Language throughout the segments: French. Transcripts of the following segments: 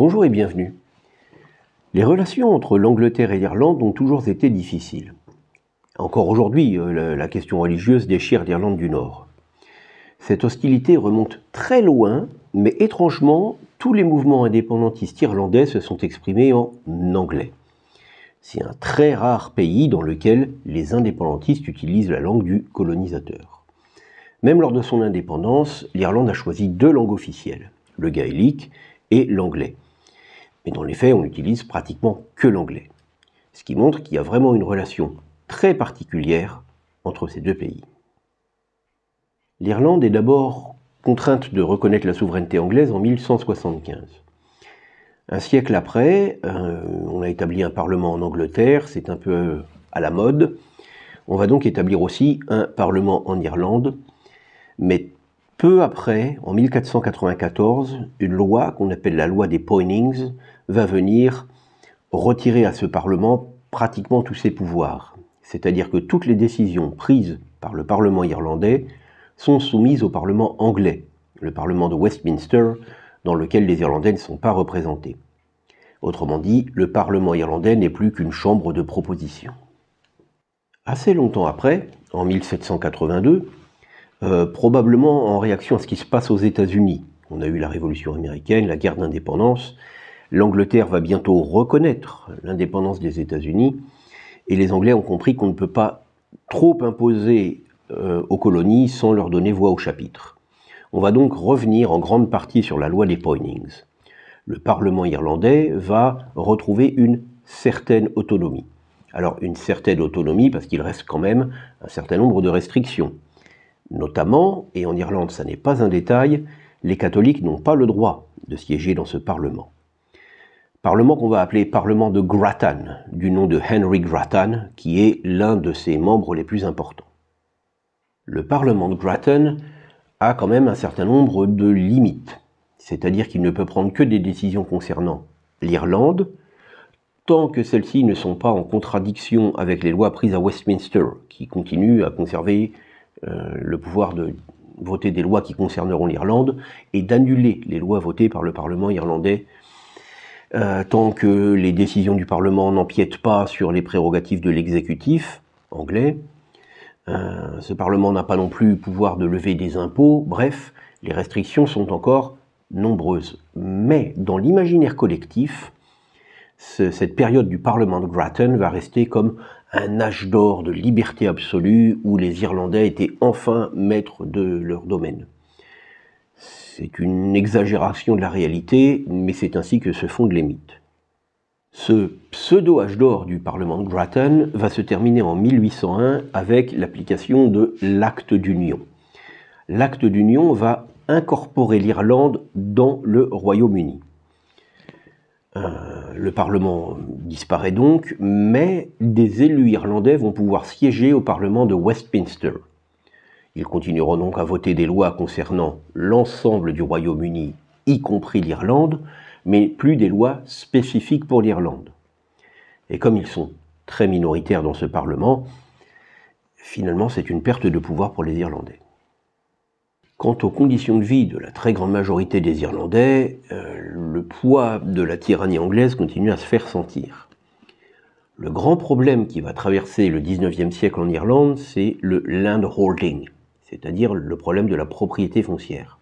Bonjour et bienvenue. Les relations entre l'Angleterre et l'Irlande ont toujours été difficiles. Encore aujourd'hui, la question religieuse déchire l'Irlande du Nord. Cette hostilité remonte très loin, mais étrangement, tous les mouvements indépendantistes irlandais se sont exprimés en anglais. C'est un très rare pays dans lequel les indépendantistes utilisent la langue du colonisateur. Même lors de son indépendance, l'Irlande a choisi deux langues officielles, le gaélique et l'anglais. Mais dans les faits, on n'utilise pratiquement que l'anglais. Ce qui montre qu'il y a vraiment une relation très particulière entre ces deux pays. L'Irlande est d'abord contrainte de reconnaître la souveraineté anglaise en 1175. Un siècle après, on a établi un parlement en Angleterre, c'est un peu à la mode. On va donc établir aussi un parlement en Irlande, mais peu après, en 1494, une loi qu'on appelle la loi des Poynings va venir retirer à ce parlement pratiquement tous ses pouvoirs. C'est-à-dire que toutes les décisions prises par le parlement irlandais sont soumises au parlement anglais, le parlement de Westminster, dans lequel les Irlandais ne sont pas représentés. Autrement dit, le Parlement irlandais n'est plus qu'une chambre de proposition. Assez longtemps après, en 1782, probablement en réaction à ce qui se passe aux États-Unis, on a eu la Révolution américaine, la guerre d'indépendance, l'Angleterre va bientôt reconnaître l'indépendance des États-Unis, et les Anglais ont compris qu'on ne peut pas trop imposer aux colonies sans leur donner voix au chapitre. On va donc revenir en grande partie sur la loi des Poynings. Le Parlement irlandais va retrouver une certaine autonomie. Alors une certaine autonomie parce qu'il reste quand même un certain nombre de restrictions. Notamment, et en Irlande ça n'est pas un détail, les catholiques n'ont pas le droit de siéger dans ce Parlement. Parlement qu'on va appeler Parlement de Grattan, du nom de Henry Grattan, qui est l'un de ses membres les plus importants. Le Parlement de Grattan a quand même un certain nombre de limites, c'est-à-dire qu'il ne peut prendre que des décisions concernant l'Irlande, tant que celles-ci ne sont pas en contradiction avec les lois prises à Westminster, qui continuent à conserver le pouvoir de voter des lois qui concerneront l'Irlande, et d'annuler les lois votées par le Parlement irlandais, tant que les décisions du Parlement n'empiètent pas sur les prérogatives de l'exécutif anglais. Ce Parlement n'a pas non plus le pouvoir de lever des impôts, bref, les restrictions sont encore nombreuses. Mais dans l'imaginaire collectif, cette période du Parlement de Grattan va rester comme un âge d'or de liberté absolue où les Irlandais étaient enfin maîtres de leur domaine. C'est une exagération de la réalité, mais c'est ainsi que se fondent les mythes. Ce pseudo-âge d'or du Parlement de Grattan va se terminer en 1801 avec l'application de l'Acte d'Union. L'Acte d'Union va incorporer l'Irlande dans le Royaume-Uni. Le Parlement disparaît donc, mais des élus irlandais vont pouvoir siéger au Parlement de Westminster. Ils continueront donc à voter des lois concernant l'ensemble du Royaume-Uni, y compris l'Irlande, mais plus des lois spécifiques pour l'Irlande. Et comme ils sont très minoritaires dans ce Parlement, finalement c'est une perte de pouvoir pour les Irlandais. Quant aux conditions de vie de la très grande majorité des Irlandais, le poids de la tyrannie anglaise continue à se faire sentir. Le grand problème qui va traverser le XIXe siècle en Irlande, c'est le landholding, c'est-à-dire le problème de la propriété foncière.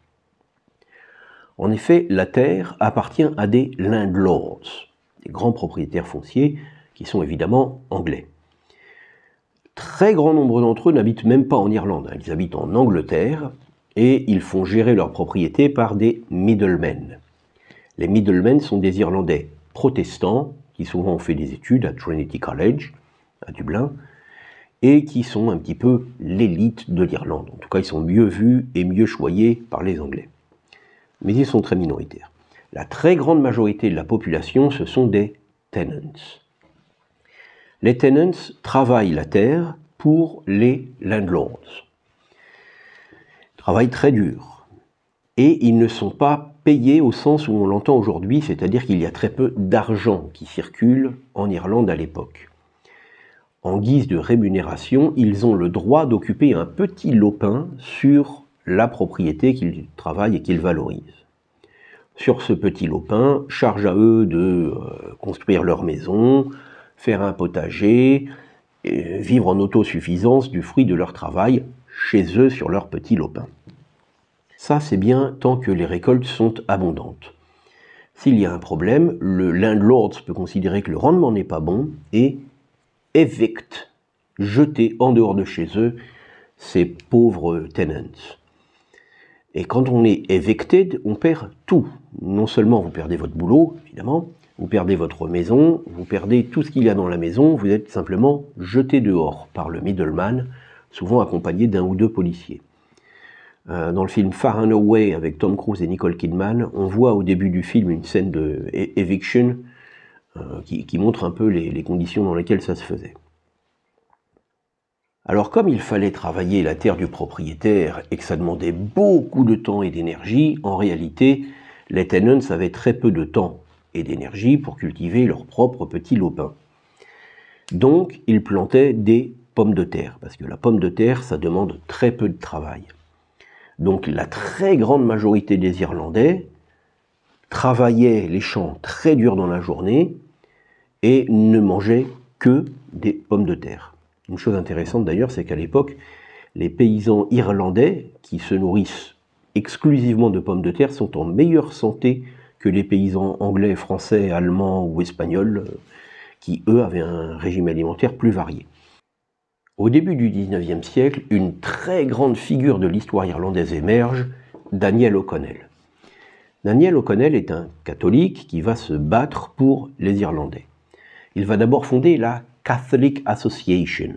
En effet, la terre appartient à des landlords, des grands propriétaires fonciers qui sont évidemment anglais. Très grand nombre d'entre eux n'habitent même pas en Irlande, ils habitent en Angleterre et ils font gérer leurs propriétés par des middlemen. Les middlemen sont des Irlandais protestants qui souvent ont fait des études à Trinity College, à Dublin, et qui sont un petit peu l'élite de l'Irlande. En tout cas, ils sont mieux vus et mieux choyés par les Anglais. Mais ils sont très minoritaires. La très grande majorité de la population, ce sont des tenants. Les tenants travaillent la terre pour les landlords. Ils travaillent très dur. Et ils ne sont pas payés au sens où on l'entend aujourd'hui, c'est-à-dire qu'il y a très peu d'argent qui circule en Irlande à l'époque. En guise de rémunération, ils ont le droit d'occuper un petit lopin sur la propriété qu'ils travaillent et qu'ils valorisent. sur ce petit lopin, charge à eux de construire leur maison, faire un potager, et vivre en autosuffisance du fruit de leur travail chez eux sur leur petit lopin. Ça, c'est bien tant que les récoltes sont abondantes. S'il y a un problème, le landlord peut considérer que le rendement n'est pas bon et evict, jeter en dehors de chez eux ces pauvres tenants. Et quand on est evicted, on perd tout. Non seulement vous perdez votre boulot, évidemment, vous perdez votre maison, vous perdez tout ce qu'il y a dans la maison, vous êtes simplement jeté dehors par le middleman, souvent accompagné d'un ou deux policiers. Dans le film Far and Away avec Tom Cruise et Nicole Kidman, on voit au début du film une scène de eviction qui montre un peu les conditions dans lesquelles ça se faisait. Alors comme il fallait travailler la terre du propriétaire et que ça demandait beaucoup de temps et d'énergie, en réalité, les tenants avaient très peu de temps et d'énergie pour cultiver leur propre petit lopin. Donc, ils plantaient des pommes de terre, parce que la pomme de terre, ça demande très peu de travail. Donc, la très grande majorité des Irlandais travaillaient les champs très durs dans la journée et ne mangeaient que des pommes de terre. Une chose intéressante d'ailleurs, c'est qu'à l'époque, les paysans irlandais qui se nourrissent exclusivement de pommes de terre sont en meilleure santé que les paysans anglais, français, allemands ou espagnols qui, eux, avaient un régime alimentaire plus varié. Au début du XIXe siècle, une très grande figure de l'histoire irlandaise émerge, Daniel O'Connell. Daniel O'Connell est un catholique qui va se battre pour les Irlandais. Il va d'abord fonder la Catholic Association,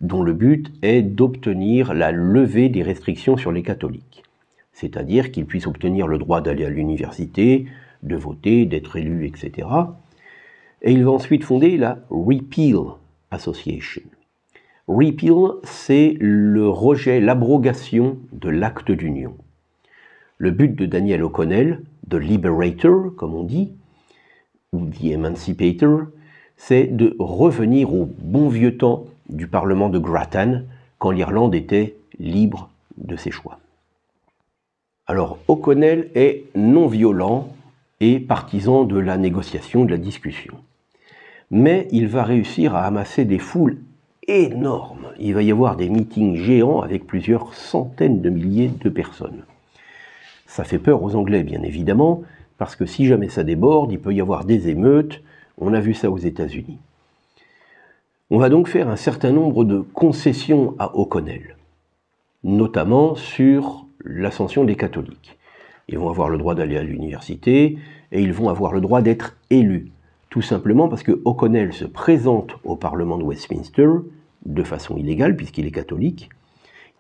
dont le but est d'obtenir la levée des restrictions sur les catholiques, c'est-à-dire qu'ils puissent obtenir le droit d'aller à l'université, de voter, d'être élus, etc. Et il va ensuite fonder la Repeal Association. Repeal, c'est le rejet, l'abrogation de l'acte d'union. Le but de Daniel O'Connell, the Liberator, comme on dit, ou the Emancipator, c'est de revenir au bon vieux temps du Parlement de Grattan, quand l'Irlande était libre de ses choix. Alors, O'Connell est non violent et partisan de la négociation, de la discussion. Mais il va réussir à amasser des foules énormes. Il va y avoir des meetings géants avec plusieurs centaines de milliers de personnes. Ça fait peur aux Anglais, bien évidemment, parce que si jamais ça déborde, il peut y avoir des émeutes. On a vu ça aux États-Unis. On va donc faire un certain nombre de concessions à O'Connell, notamment sur l'ascension des catholiques. Ils vont avoir le droit d'aller à l'université et ils vont avoir le droit d'être élus, tout simplement parce que O'Connell se présente au Parlement de Westminster de façon illégale puisqu'il est catholique.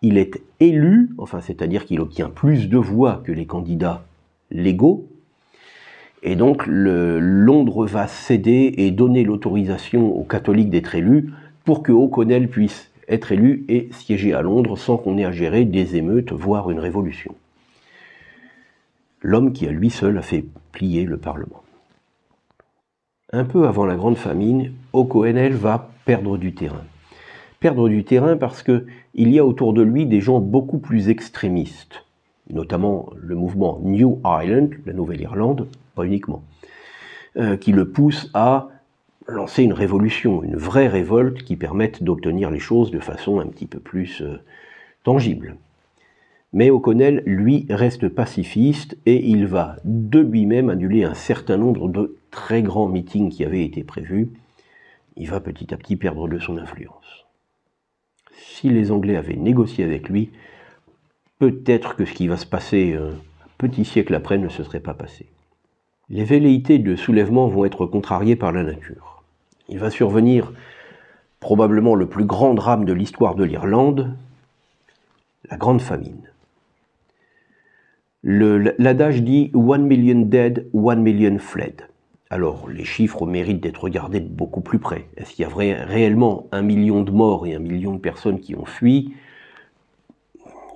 Il est élu, enfin c'est-à-dire qu'il obtient plus de voix que les candidats légaux. Et donc Londres va céder et donner l'autorisation aux catholiques d'être élus pour que O'Connell puisse être élu et siéger à Londres sans qu'on ait à gérer des émeutes, voire une révolution. L'homme qui à lui seul a fait plier le Parlement. Un peu avant la Grande Famine, O'Connell va perdre du terrain. Perdre du terrain parce qu'il y a autour de lui des gens beaucoup plus extrémistes, notamment le mouvement New Ireland, la Nouvelle-Irlande, pas uniquement, qui le pousse à lancer une révolution, une vraie révolte qui permette d'obtenir les choses de façon un petit peu plus tangible. Mais O'Connell, lui, reste pacifiste et il va de lui-même annuler un certain nombre de très grands meetings qui avaient été prévus. Il va petit à petit perdre de son influence. Si les Anglais avaient négocié avec lui, peut-être que ce qui va se passer un petit siècle après ne se serait pas passé. Les velléités de soulèvement vont être contrariées par la nature. Il va survenir probablement le plus grand drame de l'histoire de l'Irlande, la Grande Famine. L'adage dit « 1 million dead, 1 million fled ». Alors, les chiffres méritent d'être regardés de beaucoup plus près. Est-ce qu'il y a réellement 1 million de morts et 1 million de personnes qui ont fui?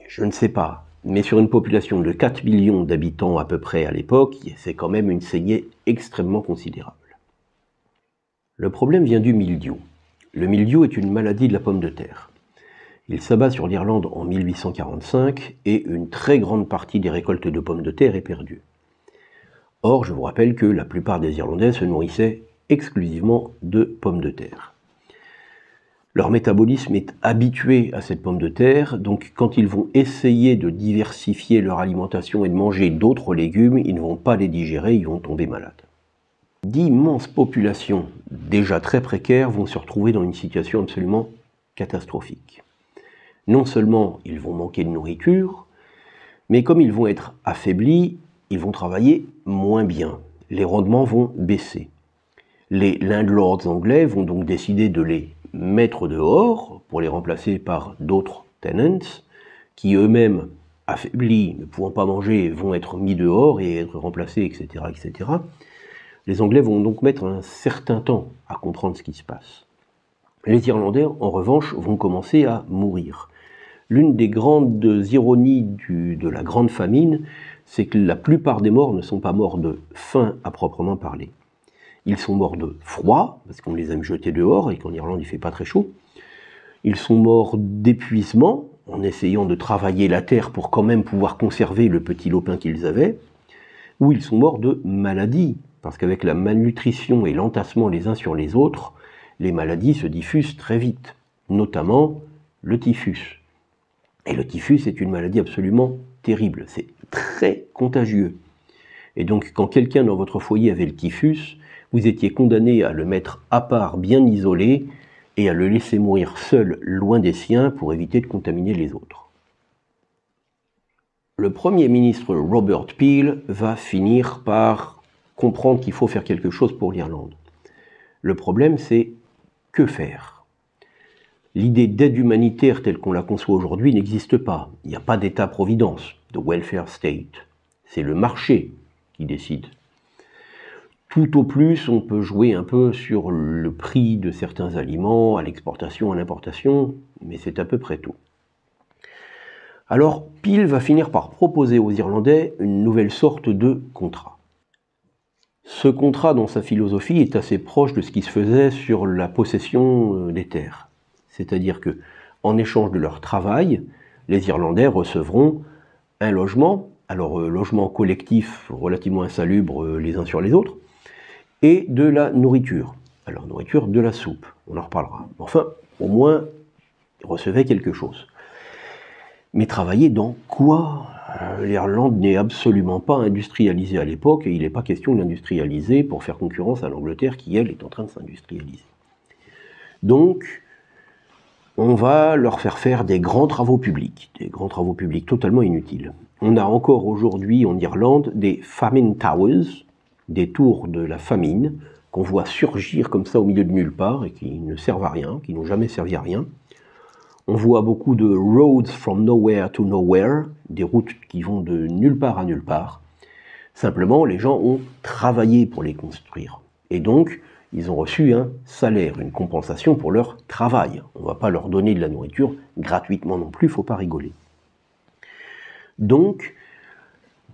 Je ne sais pas. Mais sur une population de 4 millions d'habitants à peu près à l'époque, c'est quand même une saignée extrêmement considérable. Le problème vient du mildiou. Le mildiou est une maladie de la pomme de terre. Il s'abat sur l'Irlande en 1845 et une très grande partie des récoltes de pommes de terre est perdue. Or, je vous rappelle que la plupart des Irlandais se nourrissaient exclusivement de pommes de terre. Leur métabolisme est habitué à cette pomme de terre, donc quand ils vont essayer de diversifier leur alimentation et de manger d'autres légumes, ils ne vont pas les digérer, ils vont tomber malades. D'immenses populations, déjà très précaires, vont se retrouver dans une situation absolument catastrophique. Non seulement ils vont manquer de nourriture, mais comme ils vont être affaiblis, ils vont travailler moins bien. Les rendements vont baisser. Les landlords anglais vont donc décider de les mettre dehors pour les remplacer par d'autres tenants qui eux-mêmes, affaiblis, ne pouvant pas manger, vont être mis dehors et être remplacés, etc., etc. Les Anglais vont donc mettre un certain temps à comprendre ce qui se passe. Les Irlandais, en revanche, vont commencer à mourir. L'une des grandes ironies de la grande famine, c'est que la plupart des morts ne sont pas morts de faim à proprement parler. Ils sont morts de froid, parce qu'on les aime jeter dehors et qu'en Irlande il ne fait pas très chaud. Ils sont morts d'épuisement, en essayant de travailler la terre pour quand même pouvoir conserver le petit lopin qu'ils avaient. Ou ils sont morts de maladie, parce qu'avec la malnutrition et l'entassement les uns sur les autres, les maladies se diffusent très vite, notamment le typhus. Et le typhus est une maladie absolument terrible, c'est très contagieux. Et donc quand quelqu'un dans votre foyer avait le typhus, vous étiez condamné à le mettre à part, bien isolé, et à le laisser mourir seul, loin des siens, pour éviter de contaminer les autres. Le Premier ministre Robert Peel va finir par comprendre qu'il faut faire quelque chose pour l'Irlande. Le problème, c'est que faire ? L'idée d'aide humanitaire telle qu'on la conçoit aujourd'hui n'existe pas. Il n'y a pas d'État-providence, de welfare state. C'est le marché qui décide. Tout au plus, on peut jouer un peu sur le prix de certains aliments, à l'exportation, à l'importation, mais c'est à peu près tout. Alors, Peel va finir par proposer aux Irlandais une nouvelle sorte de contrat. Ce contrat, dans sa philosophie, est assez proche de ce qui se faisait sur la possession des terres. C'est-à-dire que, en échange de leur travail, les Irlandais recevront un logement, alors logement collectif relativement insalubre les uns sur les autres, et de la nourriture. Alors nourriture, de la soupe, on en reparlera. Enfin, au moins, ils recevaient quelque chose. Mais travailler dans quoi ? L'Irlande n'est absolument pas industrialisée à l'époque, et il n'est pas question de l'industrialiser pour faire concurrence à l'Angleterre qui, elle, est en train de s'industrialiser. Donc, on va leur faire des grands travaux publics totalement inutiles. On a encore aujourd'hui en Irlande des famine towers, des tours de la famine, qu'on voit surgir comme ça au milieu de nulle part et qui ne servent à rien, qui n'ont jamais servi à rien. On voit beaucoup de roads from nowhere to nowhere, des routes qui vont de nulle part à nulle part. Simplement, les gens ont travaillé pour les construire. Et donc, ils ont reçu un salaire, une compensation pour leur travail. On ne va pas leur donner de la nourriture gratuitement non plus, il ne faut pas rigoler. Donc,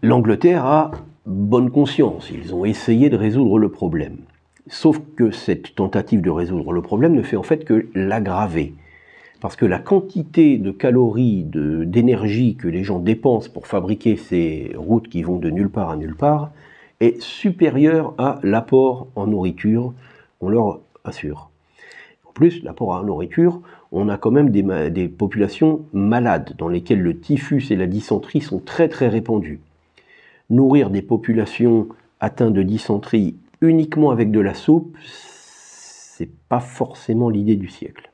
l'Angleterre a bonne conscience, ils ont essayé de résoudre le problème. Sauf que cette tentative de résoudre le problème ne fait en fait que l'aggraver. Parce que la quantité de calories, d'énergie que les gens dépensent pour fabriquer ces routes qui vont de nulle part à nulle part est supérieure à l'apport en nourriture qu'on leur assure. En plus, l'apport en nourriture, on a quand même des populations malades dans lesquelles le typhus et la dysenterie sont très très répandus. Nourrir des populations atteintes de dysenterie uniquement avec de la soupe, c'est pas forcément l'idée du siècle.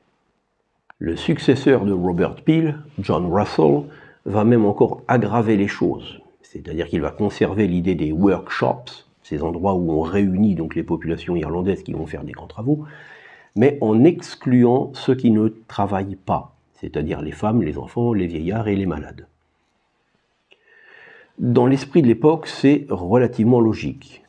Le successeur de Robert Peel, John Russell, va même encore aggraver les choses. C'est-à-dire qu'il va conserver l'idée des workshops, ces endroits où on réunit donc les populations irlandaises qui vont faire des grands travaux, mais en excluant ceux qui ne travaillent pas, c'est-à-dire les femmes, les enfants, les vieillards et les malades. Dans l'esprit de l'époque, c'est relativement logique.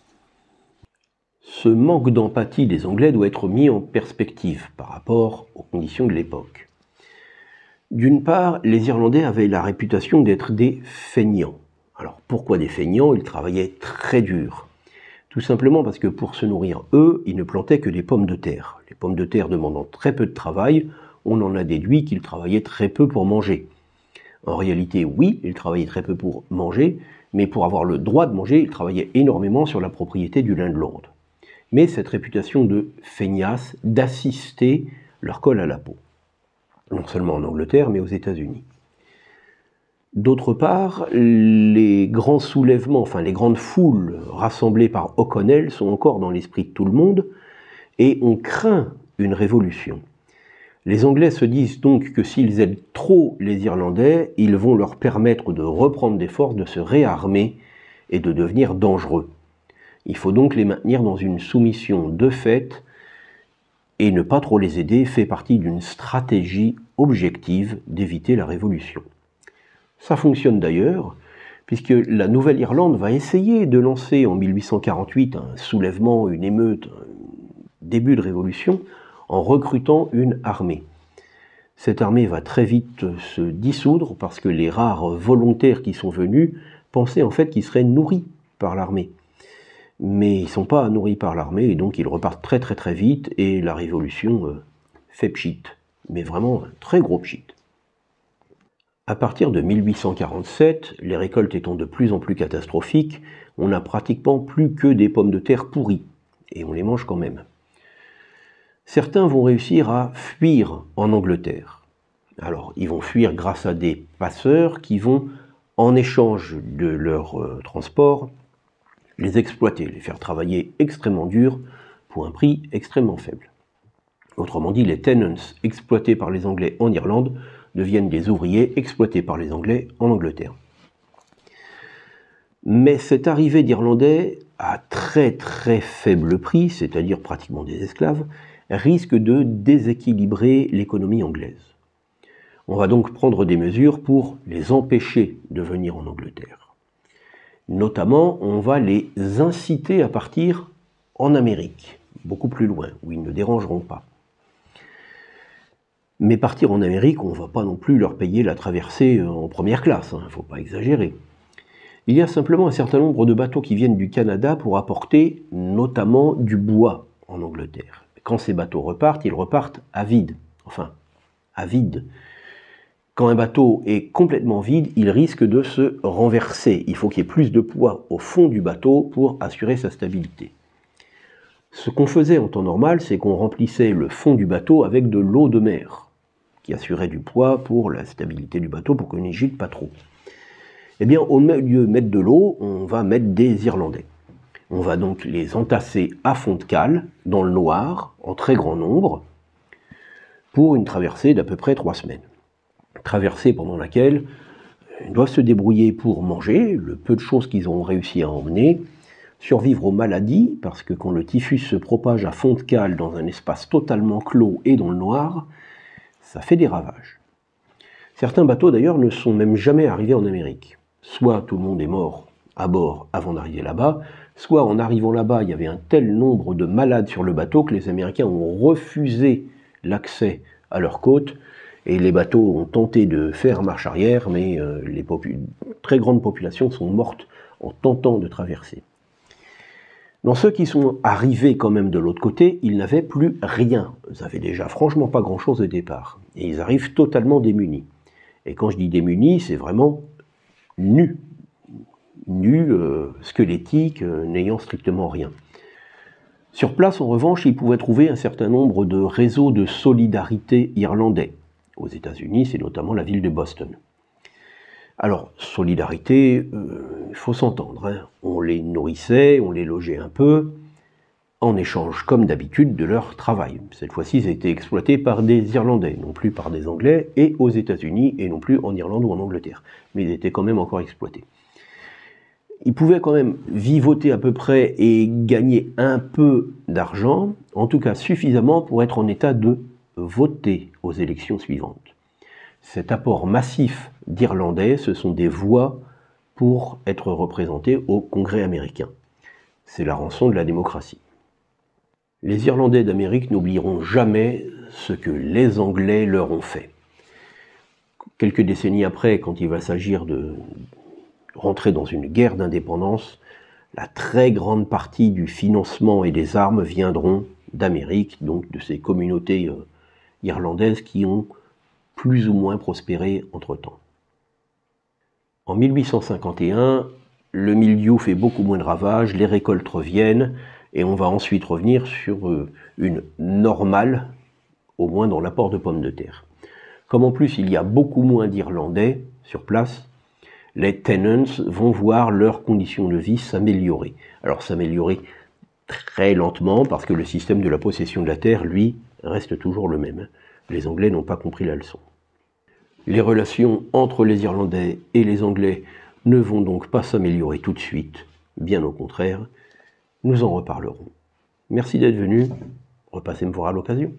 Ce manque d'empathie des Anglais doit être mis en perspective par rapport aux conditions de l'époque. D'une part, les Irlandais avaient la réputation d'être des feignants. Alors pourquoi des feignants ? Ils travaillaient très dur. Tout simplement parce que pour se nourrir, eux, ils ne plantaient que des pommes de terre. Les pommes de terre demandant très peu de travail, on en a déduit qu'ils travaillaient très peu pour manger. En réalité, oui, ils travaillaient très peu pour manger, mais pour avoir le droit de manger, ils travaillaient énormément sur la propriété du landlord. Mais cette réputation de feignasse, d'assister, leur colle à la peau. Non seulement en Angleterre, mais aux États-Unis. D'autre part, les grands soulèvements, enfin les grandes foules rassemblées par O'Connell sont encore dans l'esprit de tout le monde, et on craint une révolution. Les Anglais se disent donc que s'ils aident trop les Irlandais, ils vont leur permettre de reprendre des forces, de se réarmer et de devenir dangereux. Il faut donc les maintenir dans une soumission de fait, et ne pas trop les aider fait partie d'une stratégie objective d'éviter la révolution. Ça fonctionne d'ailleurs, puisque la Nouvelle-Irlande va essayer de lancer en 1848 un soulèvement, une émeute, un début de révolution, en recrutant une armée. Cette armée va très vite se dissoudre parce que les rares volontaires qui sont venus pensaient en fait qu'ils seraient nourris par l'armée. Mais ils ne sont pas nourris par l'armée et donc ils repartent très très très vite et la révolution fait pchit. Mais vraiment un très gros pchit. À partir de 1847, les récoltes étant de plus en plus catastrophiques, on n'a pratiquement plus que des pommes de terre pourries et on les mange quand même. Certains vont réussir à fuir en Angleterre. Alors, ils vont fuir grâce à des passeurs qui vont, en échange de leur transport, les exploiter, les faire travailler extrêmement dur pour un prix extrêmement faible. Autrement dit, les tenants exploités par les Anglais en Irlande deviennent des ouvriers exploités par les Anglais en Angleterre. Mais cette arrivée d'Irlandais à très très faible prix, c'est-à-dire pratiquement des esclaves, risque de déséquilibrer l'économie anglaise. On va donc prendre des mesures pour les empêcher de venir en Angleterre. Notamment, on va les inciter à partir en Amérique, beaucoup plus loin, où ils ne dérangeront pas. Mais partir en Amérique, on ne va pas non plus leur payer la traversée en première classe, il ne faut pas exagérer. Il y a simplement un certain nombre de bateaux qui viennent du Canada pour apporter notamment du bois en Angleterre. Quand ces bateaux repartent, ils repartent à vide. Enfin, à vide. Quand un bateau est complètement vide, il risque de se renverser. Il faut qu'il y ait plus de poids au fond du bateau pour assurer sa stabilité. Ce qu'on faisait en temps normal, c'est qu'on remplissait le fond du bateau avec de l'eau de mer, qui assurait du poids pour la stabilité du bateau, pour qu'il n'agite pas trop. Eh bien, au lieu de mettre de l'eau, on va mettre des Irlandais. On va donc les entasser à fond de cale, dans le noir, en très grand nombre, pour une traversée d'à peu près 3 semaines. Traversée pendant laquelle ils doivent se débrouiller pour manger, le peu de choses qu'ils ont réussi à emmener, survivre aux maladies, parce que quand le typhus se propage à fond de cale dans un espace totalement clos et dans le noir, ça fait des ravages. Certains bateaux d'ailleurs ne sont même jamais arrivés en Amérique. Soit tout le monde est mort à bord avant d'arriver là-bas, soit en arrivant là-bas, il y avait un tel nombre de malades sur le bateau que les Américains ont refusé l'accès à leurs côtes, et les bateaux ont tenté de faire marche arrière, mais les très grandes populations sont mortes en tentant de traverser. Dans ceux qui sont arrivés quand même de l'autre côté, ils n'avaient plus rien. Ils n'avaient déjà franchement pas grand-chose au départ. Et ils arrivent totalement démunis. Et quand je dis démunis, c'est vraiment nus. Nus, squelettiques, n'ayant strictement rien. Sur place, en revanche, ils pouvaient trouver un certain nombre de réseaux de solidarité irlandais. Aux États-Unis, c'est notamment la ville de Boston. Alors, solidarité, il faut s'entendre, hein. On les nourrissait, on les logeait un peu, en échange, comme d'habitude, de leur travail. Cette fois-ci, ils étaient exploités par des Irlandais, non plus par des Anglais, et aux États-Unis, et non plus en Irlande ou en Angleterre. Mais ils étaient quand même encore exploités. Ils pouvaient quand même vivoter à peu près et gagner un peu d'argent, en tout cas suffisamment pour être en état de voter aux élections suivantes. Cet apport massif d'Irlandais, ce sont des voix pour être représentés au Congrès américain. C'est la rançon de la démocratie. Les Irlandais d'Amérique n'oublieront jamais ce que les Anglais leur ont fait. Quelques décennies après, quand il va s'agir de rentrer dans une guerre d'indépendance, la très grande partie du financement et des armes viendront d'Amérique, donc de ces communautés irlandaises qui ont plus ou moins prospéré entre-temps. En 1851, le mildiou fait beaucoup moins de ravages, les récoltes reviennent, et on va ensuite revenir sur une normale, au moins dans l'apport de pommes de terre. Comme en plus il y a beaucoup moins d'Irlandais sur place, les tenants vont voir leurs conditions de vie s'améliorer. Alors s'améliorer très lentement, parce que le système de la possession de la terre, lui, reste toujours le même. Les Anglais n'ont pas compris la leçon. Les relations entre les Irlandais et les Anglais ne vont donc pas s'améliorer tout de suite, bien au contraire. Nous en reparlerons. Merci d'être venu, repassez me voir à l'occasion.